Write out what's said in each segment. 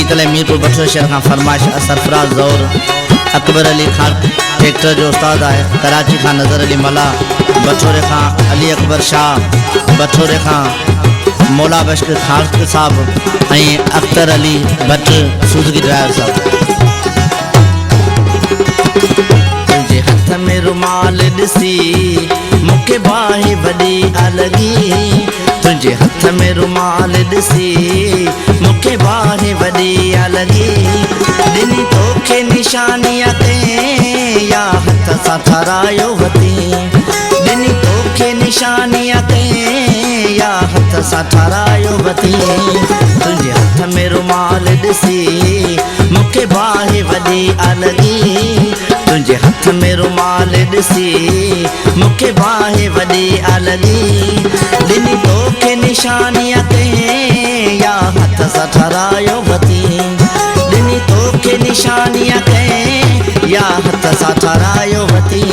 तले मीरपुर बठो शहर का फरमाइश सरफराज दौर अकबर अली खान ट्रैक्टर जो उस्ताद है कराची खां नज़र अली मला बठोरे खां अली अकबर शाह बठोरे खां मौला बश्क खान साहब अख्तर अली भट्ट सूदगी ड्राइवर साहब। तुझे हथ में रुमाल ॾिसी मूंखे बाहि वॾी अलगी तुझे हथ में रुमाल ॾिसी मूंखे बाहि वॾी अलगी ॾिनी तोखे निशानीअ ते या हथ सां ठारायो वती ॾिनी तोखे निशानीअ ते या हथ सां ठारायो वती तुझे हथ में रुमाल ॾिसी मूंखे बाहि वॾी अलगी तुझे हथ में रुमाल ॾिसी मूंखे बाहि वॾी अलगी ॾिनी तोखे निशानीअ ते या हथ सां ठारायो वती ॾिनी तोखे निशानीअ ते या हथ सां ठारायो वती।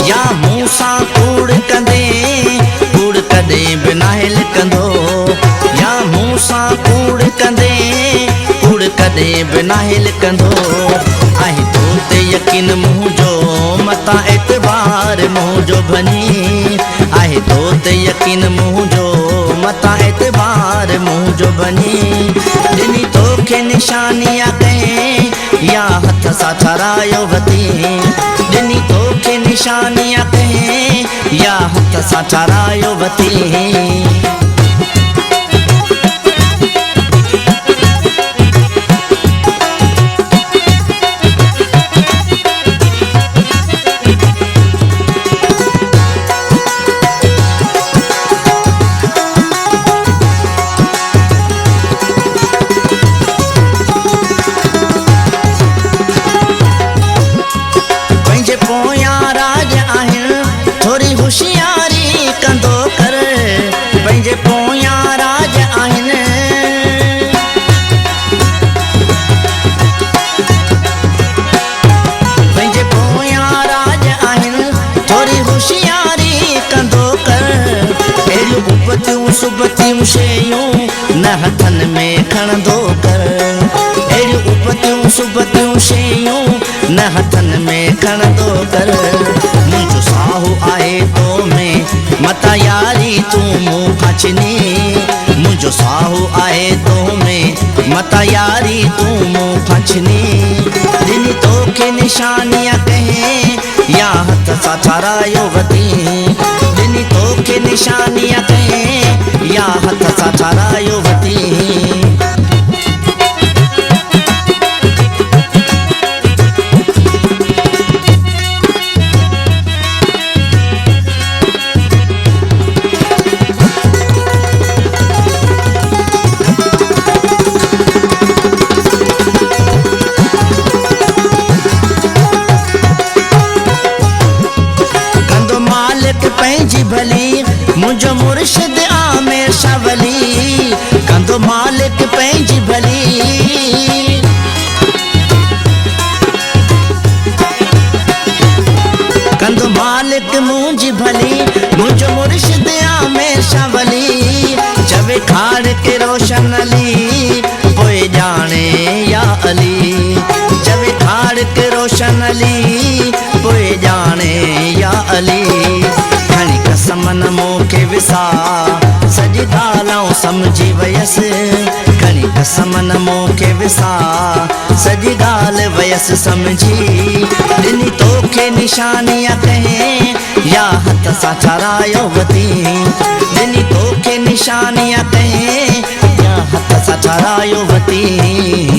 या मूं सां कूड़ कंदे कूड़ कॾहिं बि नाहे लिकंदो या मूं सां कूड़ कंदे कूड़ कॾहिं बि नाहे लिकंदो आहे तो ते यकीन मुंहिंजो मतां एतबार मुंहिंजो बनी आहे तो ते यकीन मुंहिंजो मतां एतबार मुंहिंजो बनी ॾिनी तोखे निशानीअ ते या हथ सां ठारायो वती ॾिनी तोखे निशानीअ ते या हथ सां ठारायो वती। सुबतियूं शयूं न हथन में खणंदो कर अहिड़ियूं उपतियूं सुबतियूं शयूं न हथन में खणंदो कर मुंहिंजो साहु आहे तो में मता यारी तूं मूं खां छिनी मुंहिंजो साहु आहे तो में मता यारी तूं मूं खां छिनी ॾिनी तोखे निशानीअ ते या हथ सां ठारायो वती ॾिनी तोखे निशानीअ ते या हथ सां ठारायो वती। कंदो मालिक पंहिंजी भली मुंहिंजो मुर्शिद आमिर शाह वली कंदो मालिक पंहिंजी भली कंदो मालिक मुंहिंजी भली मुंहिंजो मुर्शिद आमिर शाह वली चवे खाड़ के रोशन अली पोइ ॼाणे या अली चवे खाड़ के रोशन अली पोइ ॼाणे या अली खणी कसम न मूंखे विसा सॼी ॻाल्हि सम्झी वयसि खणी कसम न मूंखे विसा सॼी ॻाल्हि वयसि सम्झी ॾिनी तोखे निशानीअ ते या हथ सां ठारायो वती ॾिनी तोखे निशानीअ ते या हथ सां ठारायो वती।